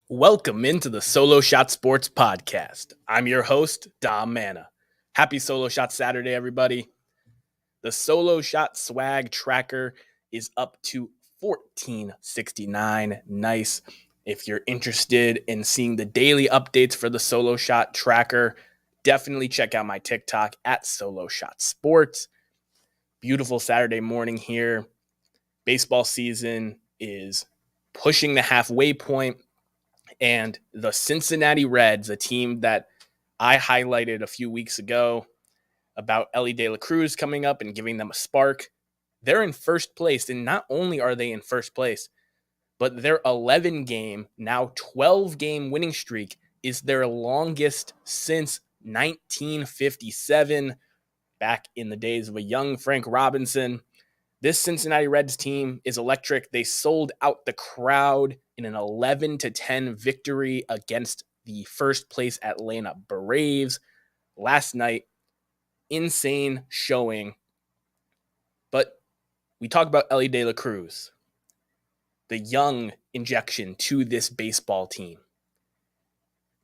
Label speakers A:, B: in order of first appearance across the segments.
A: Welcome into the Solo Shot Sports Podcast. I'm your host, Dom Manna. Happy Solo Shot Saturday, everybody. The Solo Shot swag tracker is up to $14.69. Nice. If you're interested in seeing the daily updates for the Solo Shot tracker, definitely check out my TikTok at Solo Shot Sports. Beautiful Saturday morning here. Baseball season is pushing the halfway point. And the Cincinnati Reds, a team that I highlighted a few weeks ago about Elly De La Cruz coming up and giving them a spark, they're in first place. And not only are they in first place, but their 11-game, now 12-game winning streak is their longest since 1957, back in the days of a young Frank Robinson. This Cincinnati Reds team is electric. They sold out the crowd in an 11-10 victory against the first place Atlanta Braves last night. Insane showing. But we talk about Elly De La Cruz, the young injection to this baseball team.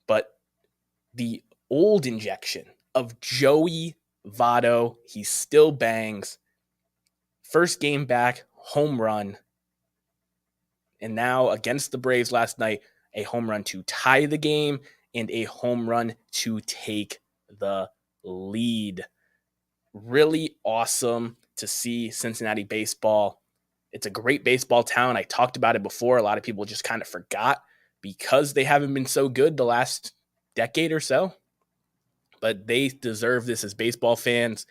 A: But the old injection of Joey Votto, he still bangs. First game back, home run. And now against the Braves last night, a home run to tie the game and a home run to take the lead. Really awesome to see Cincinnati baseball. It's a great baseball town. I talked about it before. A lot of people just kind of forgot because they haven't been so good the last decade or so. But they deserve this as baseball fans.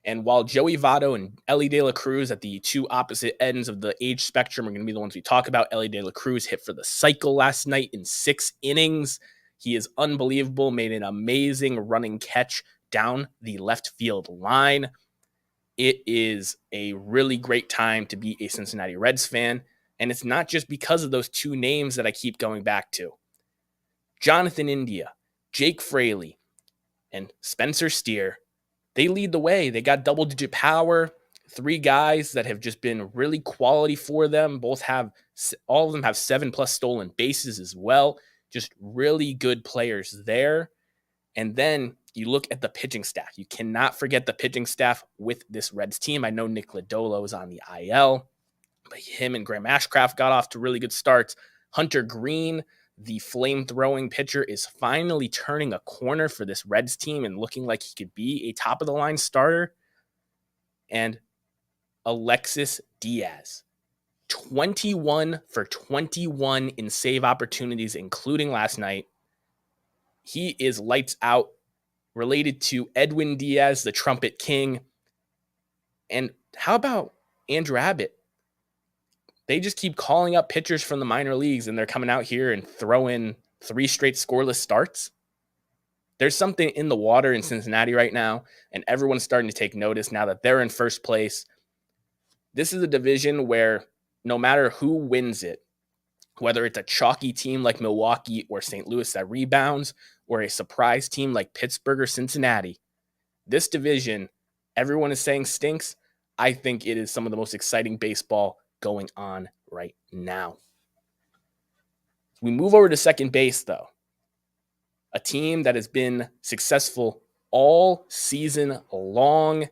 A: And while Joey Votto and Elly De La Cruz at the two opposite ends of the age spectrum are going to be the ones we talk about, Elly De La Cruz hit for the cycle last night in 6 innings. He is unbelievable, made an amazing running catch down the left field line. It is a really great time to be a Cincinnati Reds fan. And it's not just because of those two names that I keep going back to. Jonathan India, Jake Fraley, and Spencer Steer, they lead the way. They got double-digit power. 3 guys that have just been really quality for them. All of them have 7+ stolen bases as well. Just really good players there. And then you look at the pitching staff. You cannot forget the pitching staff with this Reds team. I know Nick Lodolo is on the IL, but him and Graham Ashcraft got off to really good starts. Hunter Green, the flame-throwing pitcher, is finally turning a corner for this Reds team and looking like he could be a top-of-the-line starter. And Alexis Diaz, 21 for 21 in save opportunities, including last night. He is lights out, related to Edwin Diaz, the trumpet king. And how about Andrew Abbott? They just keep calling up pitchers from the minor leagues, and they're coming out here and throwing 3 straight scoreless starts. There's something in the water in Cincinnati right now, and everyone's starting to take notice now that they're in first place. This is a division where no matter who wins it, whether it's a chalky team like Milwaukee or St. Louis that rebounds, or a surprise team like Pittsburgh or Cincinnati, this division, everyone is saying stinks. I think it is some of the most exciting baseball going on right now. We move over to second base, though. A team that has been successful all season long,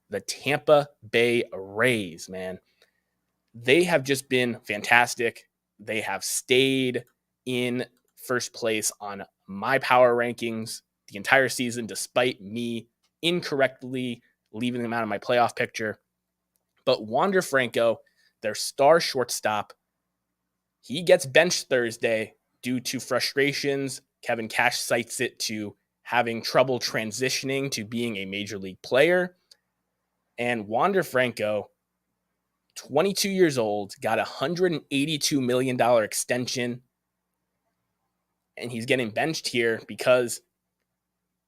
A: the Tampa Bay Rays, man. They have just been fantastic. They have stayed in first place on my power rankings the entire season, despite me incorrectly leaving them out of my playoff picture. But Wander Franco, their star shortstop, he gets benched Thursday due to frustrations. Kevin Cash cites it to having trouble transitioning to being a major league player. And Wander Franco, 22 years old, got a $182 million extension. And he's getting benched here because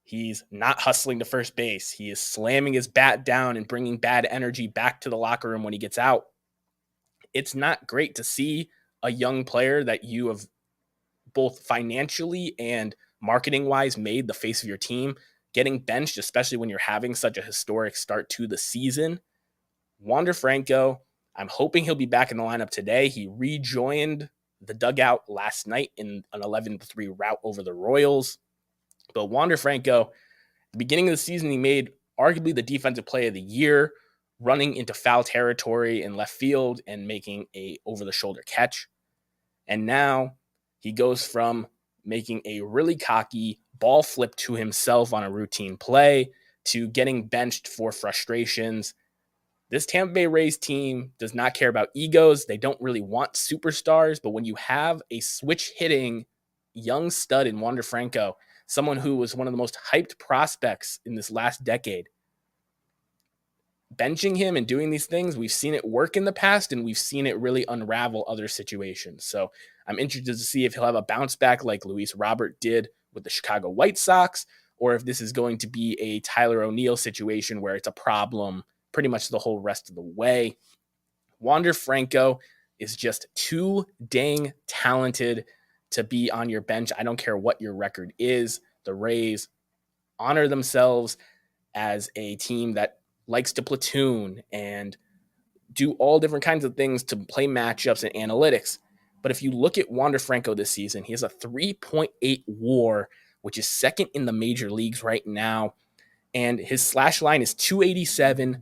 A: He's not hustling to first base. He is slamming his bat down and bringing bad energy back to the locker room when he gets out. It's not great to see a young player that you have both financially and marketing wise made the face of your team getting benched, especially when you're having such a historic start to the season. Wander Franco, I'm hoping he'll be back in the lineup today. He rejoined the dugout last night in an 11-3 rout over the Royals. But Wander Franco, at the beginning of the season, he made arguably the defensive play of the year, running into foul territory in left field and making a over-the-shoulder catch. And now he goes from making a really cocky ball flip to himself on a routine play to getting benched for frustrations. This Tampa Bay Rays team does not care about egos. They don't really want superstars, but when you have a switch hitting young stud in Wander Franco, someone who was one of the most hyped prospects in this last decade, benching him and doing these things, we've seen it work in the past, and we've seen it really unravel other situations. So I'm interested to see if he'll have a bounce back like Luis Robert did with the Chicago White Sox, or if this is going to be a Tyler O'Neill situation where it's a problem pretty much the whole rest of the way. Wander Franco is just too dang talented to be on your bench. I don't care what your record is. The Rays honor themselves as a team that likes to platoon and do all different kinds of things to play matchups and analytics. But if you look at Wander Franco this season, he has a 3.8 WAR, which is second in the major leagues right now. And his slash line is 287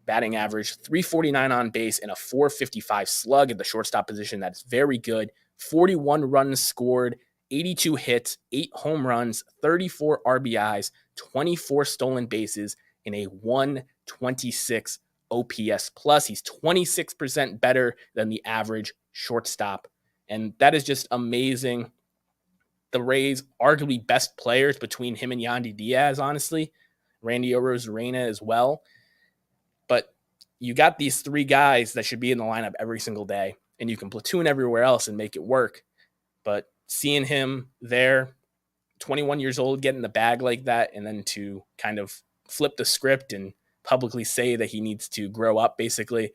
A: batting average, 349 on base, and a 455 slug at the shortstop position. That's very good. 41 runs scored, 82 hits, 8 home runs, 34 RBIs, 24 stolen bases, and a 126 OPS plus. He's 26% better than the average shortstop. And that is just amazing. The Rays, arguably best players between him and Yandy Diaz, honestly. Randy Arozarena as well. But you got these three guys that should be in the lineup every single day, and you can platoon everywhere else and make it work. But seeing him there, 21 years old, getting the bag like that, and then to kind of flip the script and publicly say that he needs to grow up, basically,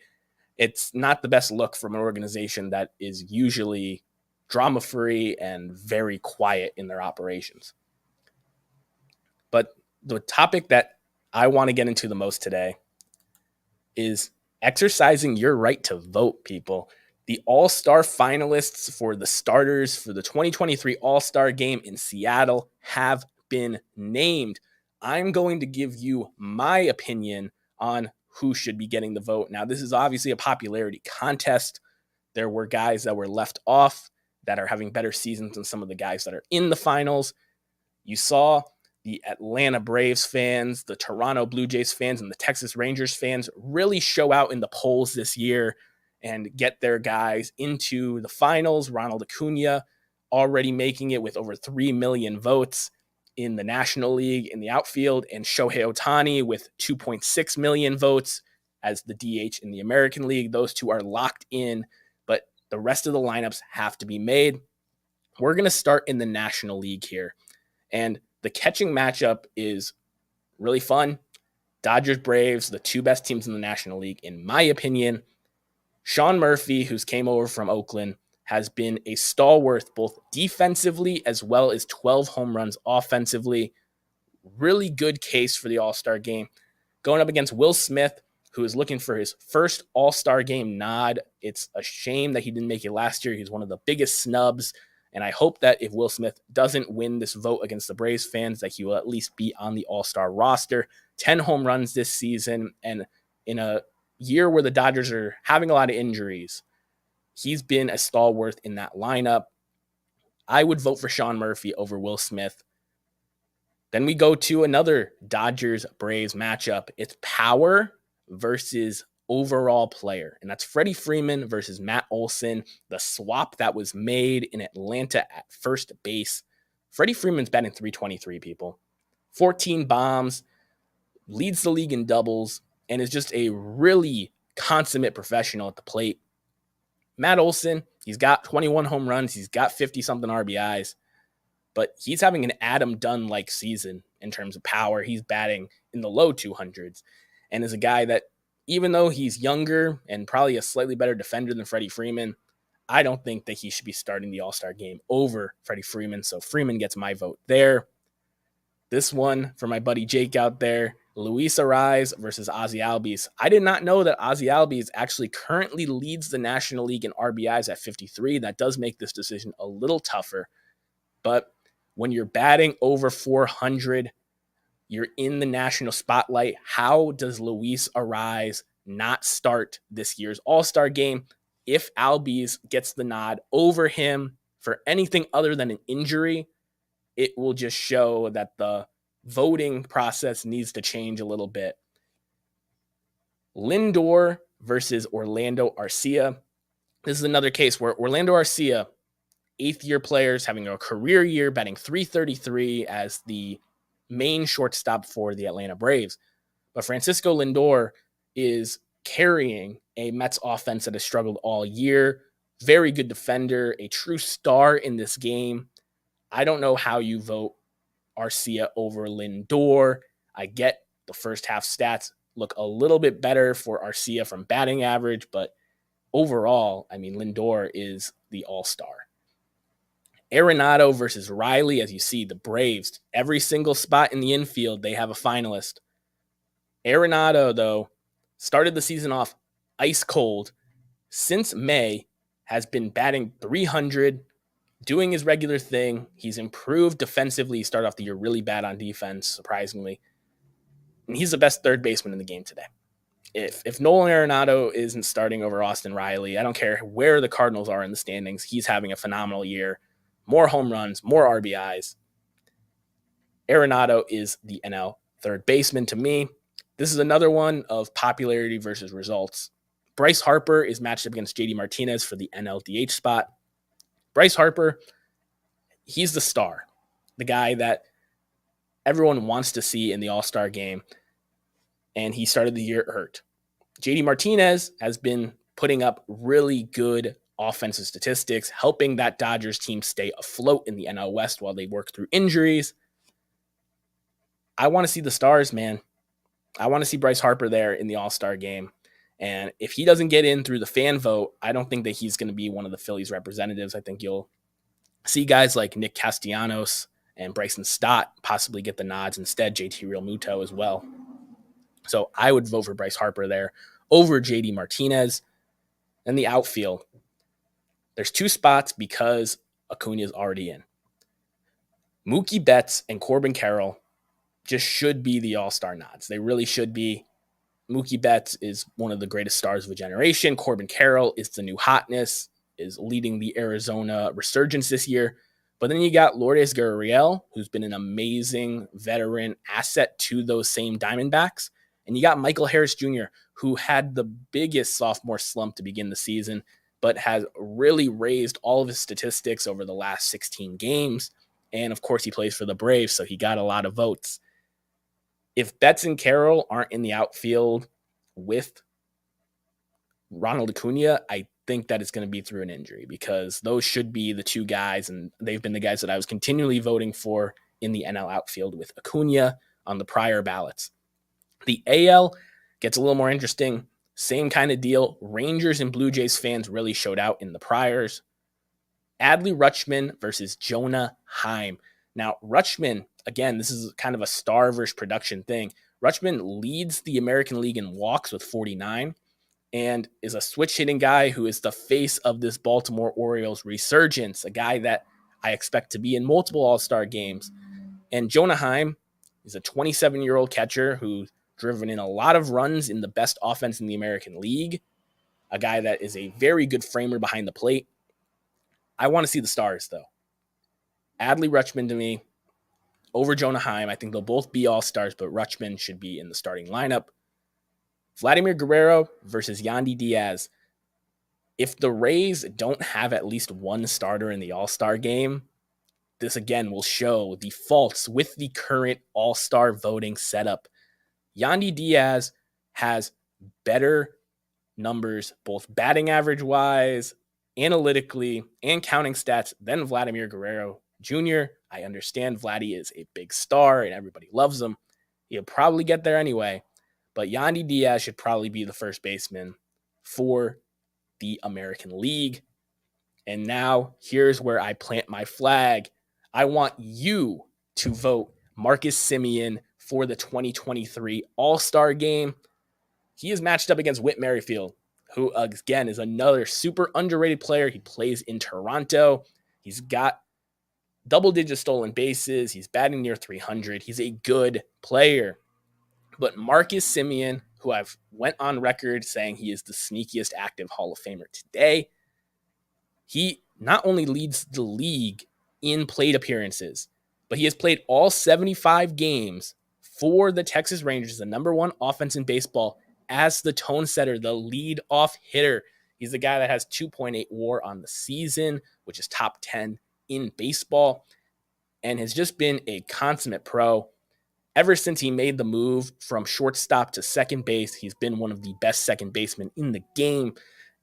A: it's not the best look from an organization that is usually drama-free and very quiet in their operations. But the topic that I want to get into the most today is exercising your right to vote, people. The All-Star finalists for the starters for the 2023 All-Star Game in Seattle have been named. I'm going to give you my opinion on who should be getting the vote. Now, this is obviously a popularity contest. There were guys that were left off that are having better seasons than some of the guys that are in the finals. You saw the Atlanta Braves fans, the Toronto Blue Jays fans, and the Texas Rangers fans really show out in the polls this year and get their guys into the finals. Ronald Acuna already making it with over 3 million votes in the National League in the outfield, and Shohei Ohtani with 2.6 million votes as the DH in the American League. Those two are locked in, but the rest of the lineups have to be made. We're going to start in the National League here. And the catching matchup is really fun. Dodgers, Braves, the two best teams in the National League, in my opinion. Sean Murphy, who's came over from Oakland, has been a stalwart both defensively as well as 12 home runs offensively. Really good case for the All-Star game. Going up against Will Smith, who is looking for his first All-Star game nod. It's a shame that he didn't make it last year. He's one of the biggest snubs. And I hope that if Will Smith doesn't win this vote against the Braves fans, that he will at least be on the All-Star roster. 10 home runs this season. And in a year where the Dodgers are having a lot of injuries, he's been a stalwart in that lineup. I would vote for Sean Murphy over Will Smith. Then we go to another Dodgers-Braves matchup. It's power versus overall player, and that's Freddie Freeman versus Matt Olson, the swap that was made in Atlanta at first base. Freddie Freeman's batting .323, people. 14 bombs, leads the league in doubles, and is just a really consummate professional at the plate. Matt Olson, he's got 21 home runs, he's got 50-something RBIs, but he's having an Adam Dunn-like season, in terms of power. He's batting in the low 200s and is a guy that, even though he's younger and probably a slightly better defender than Freddie Freeman, I don't think that he should be starting the All-Star game over Freddie Freeman. So Freeman gets my vote there. This one for my buddy Jake out there, Luis Arraez versus Ozzy Albies. I did not know that Ozzy Albies actually currently leads the National League in RBIs at 53. That does make this decision a little tougher. But when you're batting over 400, you're in the national spotlight. How does Luis Arraez not start this year's All-Star game? If Albies gets the nod over him for anything other than an injury, it will just show that the voting process needs to change a little bit. Lindor versus Orlando Arcia. This is another case where Orlando Arcia, eighth-year players, having a career year, batting .333 as the main shortstop for the Atlanta Braves. But Francisco Lindor is carrying a Mets offense that has struggled all year. Very good defender, a true star in this game. I don't know how you vote Arcia over Lindor. I get the first half stats look a little bit better for Arcia from batting average, but overall, I mean, Lindor is the all-star. Arenado versus Riley. As you see, the Braves, every single spot in the infield, they have a finalist. Arenado, though, started the season off ice cold. Since May, has been batting .300, doing his regular thing. He's improved defensively. He started off the year really bad on defense, surprisingly. And he's the best third baseman in the game today. If Nolan Arenado isn't starting over Austin Riley, I don't care where the Cardinals are in the standings, he's having a phenomenal year. More home runs, more RBIs. Arenado is the NL third baseman to me. This is another one of popularity versus results. Bryce Harper is matched up against JD Martinez for the NL DH spot. Bryce Harper, he's the star, the guy that everyone wants to see in the All-Star game, and he started the year hurt. JD Martinez has been putting up really good offensive statistics, helping that Dodgers team stay afloat in the NL West while they work through injuries. I want to see the stars, man. I want to see Bryce Harper there in the All-Star game. And if he doesn't get in through the fan vote, I don't think that he's going to be one of the Phillies representatives. I think you'll see guys like Nick Castellanos and Bryson Stott possibly get the nods instead, JT Realmuto as well. So I would vote for Bryce Harper there over JD Martinez. And the outfield, there's two spots because Acuna is already in. Mookie Betts and Corbin Carroll just should be the all-star nods. They really should be. Mookie Betts is one of the greatest stars of a generation. Corbin Carroll is the new hotness, is leading the Arizona resurgence this year. But then you got Lourdes Gurriel, who's been an amazing veteran asset to those same Diamondbacks. And you got Michael Harris Jr., who had the biggest sophomore slump to begin the season, but has really raised all of his statistics over the last 16 games. And of course, he plays for the Braves, so he got a lot of votes. If Betts and Carroll aren't in the outfield with Ronald Acuna, I think that it's going to be through an injury, because those should be the two guys, and they've been the guys that I was continually voting for in the NL outfield with Acuna on the prior ballots. The AL gets a little more interesting. Same kind of deal. Rangers and Blue Jays fans really showed out in the priors. Adley Rutschman versus Jonah Heim. Now, Rutschman, again, this is kind of a star versus production thing. Rutschman leads the American League in walks with 49 and is a switch hitting guy who is the face of this Baltimore Orioles resurgence, a guy that I expect to be in multiple All-Star games. And Jonah Heim is a 27-year-old catcher who's driven in a lot of runs in the best offense in the American League, a guy that is a very good framer behind the plate. I want to see the stars, though. Adley Rutschman to me over Jonah Heim. I think they'll both be all-stars, but Rutschman should be in the starting lineup. Vladimir Guerrero versus Yandy Diaz. If the Rays don't have at least one starter in the all-star game, this again will show the faults with the current all-star voting setup. Yandy Diaz has better numbers, both batting average-wise, analytically, and counting stats than Vladimir Guerrero Jr. I understand Vladdy is a big star and everybody loves him. He'll probably get there anyway. But Yandy Diaz should probably be the first baseman for the American League. And now here's where I plant my flag. I want you to vote Marcus Semien for the 2023 All-Star Game. He is matched up against Whit Merrifield, who, again, is another super underrated player. He plays in Toronto. He's got double-digit stolen bases. He's batting near 300. He's a good player. But Marcus Semien, who I've went on record saying he is the sneakiest active Hall of Famer today, he not only leads the league in plate appearances, but he has played all 75 games for the Texas Rangers, the number one offense in baseball, as the tone setter, the lead-off hitter. He's the guy that has 2.8 WAR on the season, which is top 10 in baseball, and has just been a consummate pro. Ever since he made the move from shortstop to second base, he's been one of the best second basemen in the game,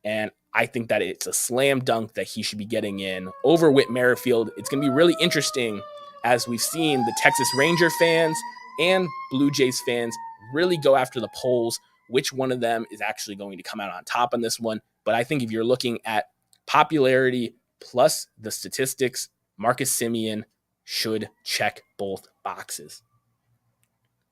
A: and I think that it's a slam dunk that he should be getting in over Whit Merrifield. It's going to be really interesting as we've seen the Texas Ranger fans and Blue Jays fans really go after the polls, which one of them is actually going to come out on top on this one. But I think if you're looking at popularity plus the statistics, Marcus Semien should check both boxes.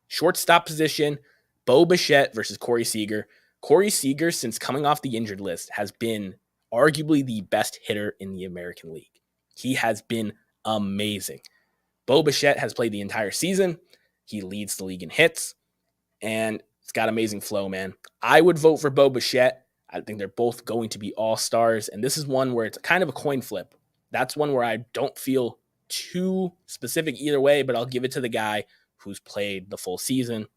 A: Shortstop position, Bo Bichette versus Corey Seager. Corey Seager, since coming off the injured list, has been arguably the best hitter in the American League. He has been amazing. Bo Bichette has played the entire season. He leads the league in hits, and it's got amazing flow, man. I would vote for Bo Bichette. I think they're both going to be all-stars, and this is one where it's kind of a coin flip. That's one where I don't feel too specific either way, but I'll give it to the guy who's played the full season.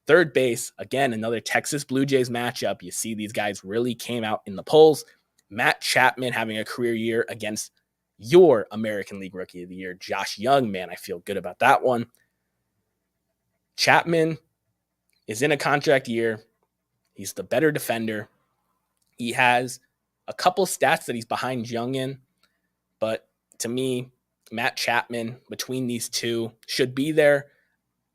A: Third base, again, another Texas Blue Jays matchup. You see these guys really came out in the polls. Matt Chapman having a career year against your American League Rookie of the Year, Josh Young. Man, I feel good about that one. Chapman is in a contract year. He's the better defender. He has a couple stats that he's behind Young in, but to me, Matt Chapman, between these two, should be there.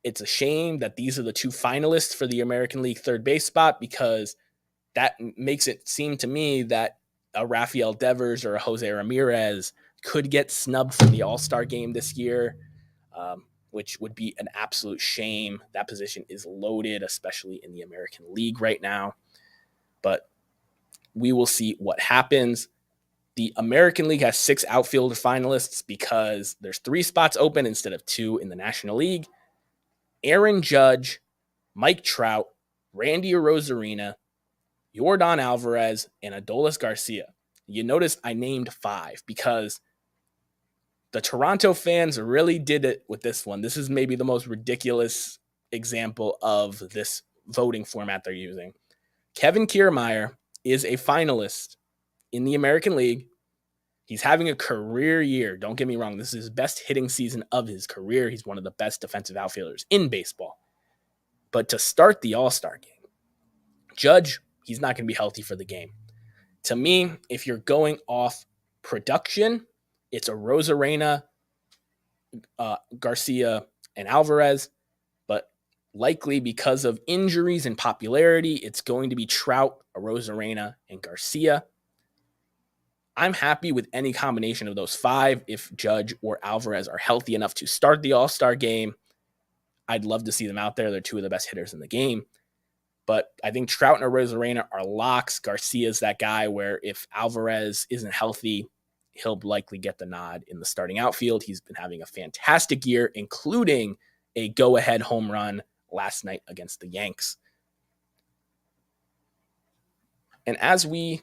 A: It's a shame that these are the two finalists for the American League third base spot, because that makes it seem to me that a Rafael Devers or a Jose Ramirez could get snubbed from the All-Star game this year, which would be an absolute shame. That position is loaded, especially in the American League right now. But we will see what happens. The American League has 6 outfielder finalists because there's 3 spots open instead of 2 in the National League. Aaron Judge, Mike Trout, Randy Arozarena, Yordan Alvarez, and Adolis Garcia. You notice I named 5 because the Toronto fans really did it with this one. This is maybe the most ridiculous example of this voting format they're using. Kevin Kiermaier is a finalist in the American League. He's having a career year. Don't get me wrong. This is his best hitting season of his career. He's one of the best defensive outfielders in baseball. But to start the All-Star game, Judge, he's not going to be healthy for the game. To me, if you're going off production, it's a Arozarena, Garcia, and Alvarez. But likely because of injuries and popularity, it's going to be Trout, Arozarena, and Garcia. I'm happy with any combination of those 5 if Judge or Alvarez are healthy enough to start the All-Star game. I'd love to see them out there. They're 2 of the best hitters in the game. But I think Trout and Arozarena are locks. Garcia's that guy where if Alvarez isn't healthy, he'll likely get the nod in the starting outfield. He's been having a fantastic year, including a go-ahead home run last night against the Yanks. And as we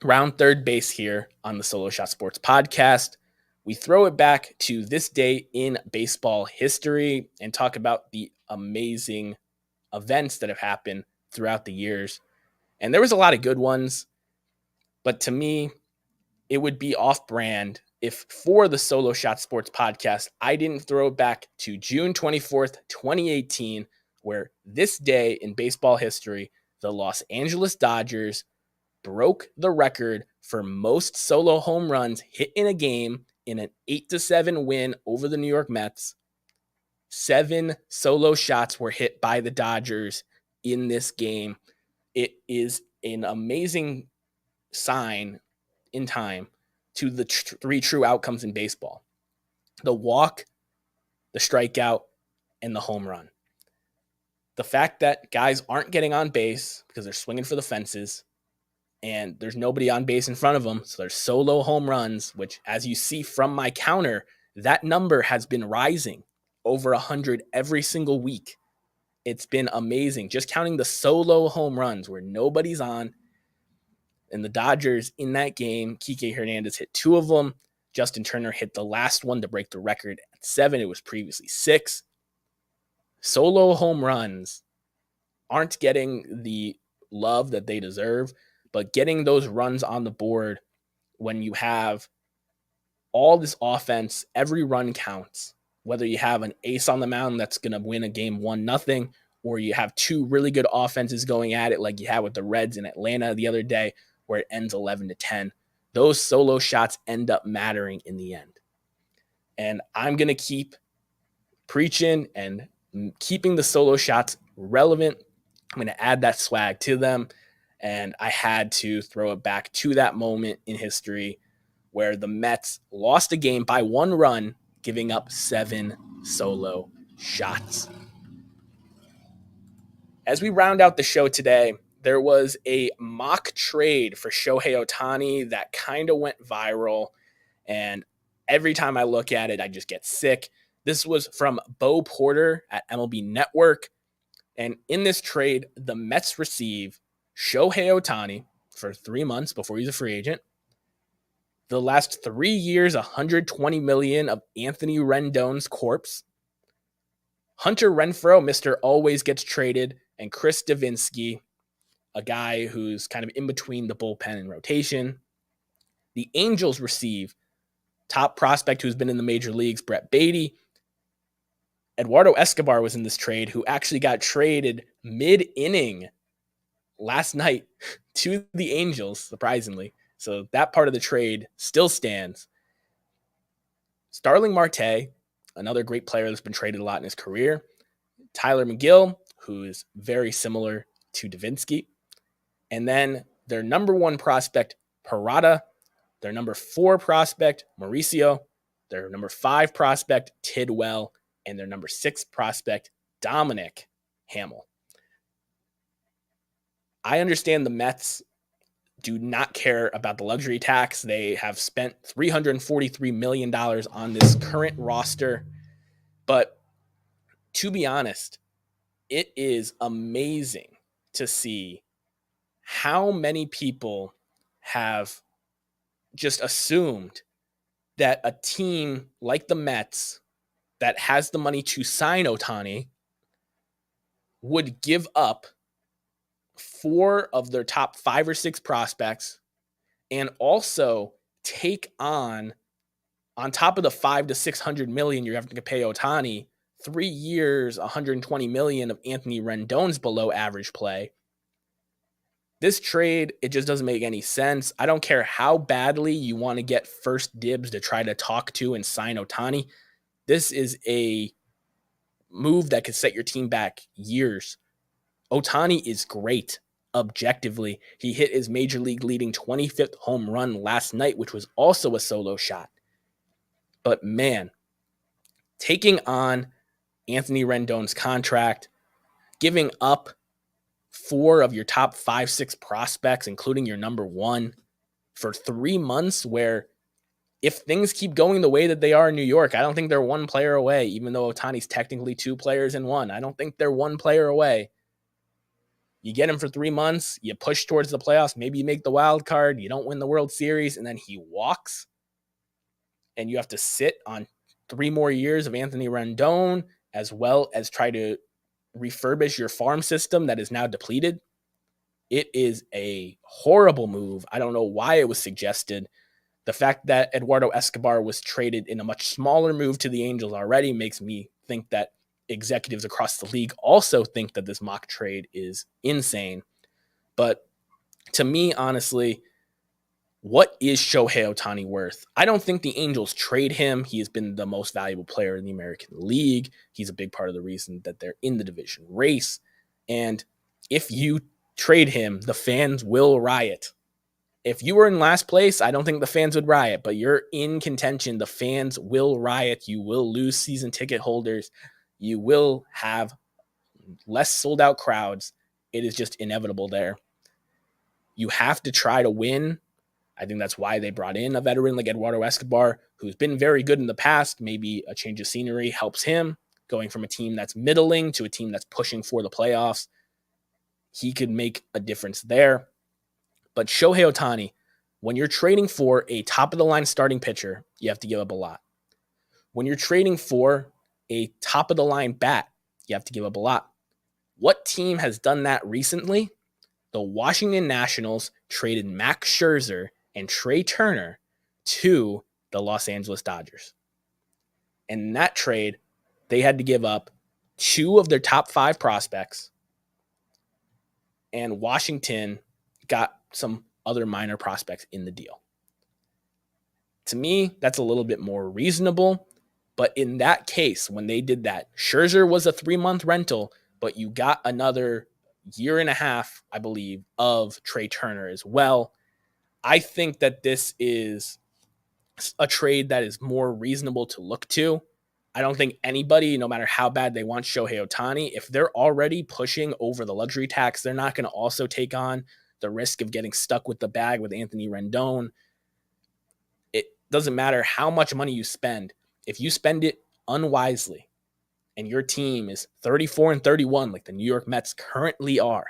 A: round third base here on the Solo Shot Sports podcast, we throw it back to this day in baseball history and talk about the amazing events that have happened throughout the years. And there was a lot of good ones, but to me, it would be off-brand if for the Solo Shot Sports podcast, I didn't throw it back to June 24th, 2018, where this day in baseball history, the Los Angeles Dodgers broke the record for most solo home runs hit in a game in an 8-7 win over the New York Mets. 7 solo shots were hit by the Dodgers in this game. It is an amazing sign in time to the 3 true outcomes in baseball: the walk, the strikeout, and the home run. The fact that guys aren't getting on base because they're swinging for the fences and there's nobody on base in front of them, so there's solo home runs, which, as you see from my counter, that number has been rising over 100 every single week. It's been amazing. Just counting the solo home runs where nobody's on. And the Dodgers in that game, Kike Hernandez hit 2 of them. Justin Turner hit the last one to break the record at 7. It was previously 6. Solo home runs aren't getting the love that they deserve, but getting those runs on the board when you have all this offense, every run counts. Whether you have an ace on the mound that's going to win a game 1-0, or you have 2 really good offenses going at it like you had with the Reds in Atlanta the other day where it ends 11-10. Those solo shots end up mattering in the end. And I'm going to keep preaching and keeping the solo shots relevant. I'm going to add that swag to them. And I had to throw it back to that moment in history where the Mets lost a game by 1 run, giving up 7 solo shots. As we round out the show today, there was a mock trade for Shohei Ohtani that kind of went viral. And every time I look at it, I just get sick. This was from Bo Porter at MLB Network. And in this trade, the Mets receive Shohei Ohtani for 3 months before he's a free agent. The last 3 years, $120 million of Anthony Rendon's corpse. Hunter Renfroe, Mr. Always Gets Traded, and Chris Davinsky, a guy who's kind of in between the bullpen and rotation. The Angels receive top prospect who's been in the major leagues, Brett Beatty. Eduardo Escobar was in this trade, who actually got traded mid-inning last night to the Angels, surprisingly. So that part of the trade still stands. Starling Marte, another great player that's been traded a lot in his career. Tyler McGill, who is very similar to Davinsky. And then their number 1 prospect, Parada. Their number 4 prospect, Mauricio. Their number 5 prospect, Tidwell. And their number 6 prospect, Dominic Hamill. I understand the Mets do not care about the luxury tax. They have spent $343 million on this current roster. But to be honest, it is amazing to see how many people have just assumed that a team like the Mets that has the money to sign Ohtani would give up 4 of their top 5 or 6 prospects and also take on top of the 500 to 600 million you're having to pay Ohtani, 3 years, 120 million of Anthony Rendon's below average play. This trade, it just doesn't make any sense. I don't care how badly you want to get first dibs to try to talk to and sign Ohtani. This is a move that could set your team back years. Ohtani is great. Objectively, he hit his major league leading 25th home run last night, which was also a solo shot. But man, taking on Anthony Rendon's contract, giving up 4 of your top 5, 6 prospects, including your number 1, for 3 months, where if things keep going the way that they are in New York, I don't think they're 1 player away, even though Ohtani's technically 2 players in 1. I don't think they're 1 player away. You get him for 3 months, you push towards the playoffs, maybe you make the wild card, you don't win the World Series, and then he walks, and you have to sit on 3 more years of Anthony Rendon, as well as try to refurbish your farm system that is now depleted. It is a horrible move. I don't know why it was suggested. The fact that Eduardo Escobar was traded in a much smaller move to the Angels already makes me think that executives across the league also think that this mock trade is insane. But to me, honestly, What is Shohei Ohtani worth? I don't think the Angels trade him. He has been the most valuable player in the American League. He's a big part of the reason that they're in the division race. And if you trade him, the fans will riot. If you were in last place, I don't think the fans would riot, but you're in contention. The fans will riot. You will lose season ticket holders. You will have less sold out crowds. It is just inevitable there. You have to try to win. I think that's why they brought in a veteran like Eduardo Escobar, who's been very good in the past. Maybe a change of scenery helps him, going from a team that's middling to a team that's pushing for the playoffs. He could make a difference there. But Shohei Ohtani, when you're trading for a top-of-the-line starting pitcher, you have to give up a lot. When you're trading for a top-of-the-line bat, you have to give up a lot. What team has done that recently? The Washington Nationals traded Max Scherzer and Trey Turner to the Los Angeles Dodgers. And in that trade, they had to give up 2 of their top 5 prospects, and Washington got some other minor prospects in the deal. To me, that's a little bit more reasonable. But in that case, when they did that, Scherzer was a 3-month rental, but you got another year and a half, I believe, of Trey Turner as well. I think that this is a trade that is more reasonable to look to. I don't think anybody, no matter how bad they want Shohei Ohtani, if they're already pushing over the luxury tax, they're not going to also take on the risk of getting stuck with the bag with Anthony Rendon. It doesn't matter how much money you spend. If you spend it unwisely and your team is 34-31, like the New York Mets currently are,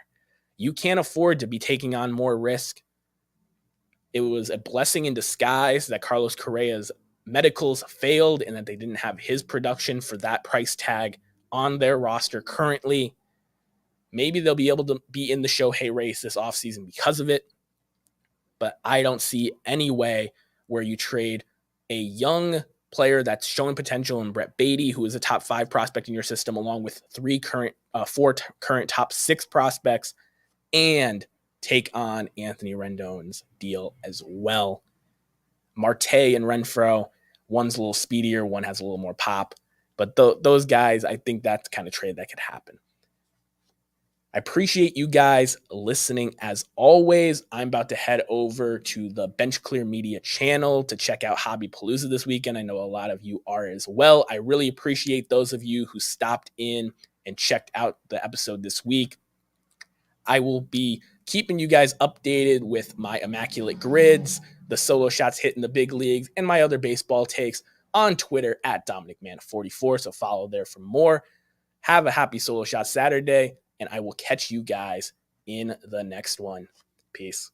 A: you can't afford to be taking on more risk. It was a blessing in disguise that Carlos Correa's medicals failed and that they didn't have his production for that price tag on their roster currently. Maybe they'll be able to be in the Shohei race this offseason because of it, but I don't see any way where you trade a young player that's showing potential in Brett Beatty, who is a top 5 prospect in your system, along with 4 current top 6 prospects, and take on Anthony Rendon's deal as well. Marte and Renfroe, one's a little speedier, one has a little more pop. But those guys, I think that's the kind of trade that could happen. I appreciate you guys listening as always. I'm about to head over to the Bench Clear Media channel to check out Hobby Palooza this weekend. I know a lot of you are as well. I really appreciate those of you who stopped in and checked out the episode this week. I will be keeping you guys updated with my immaculate grids, the solo shots hitting the big leagues, and my other baseball takes on Twitter at DominicMan44. So follow there for more. Have a happy Solo Shot Saturday, and I will catch you guys in the next one. Peace.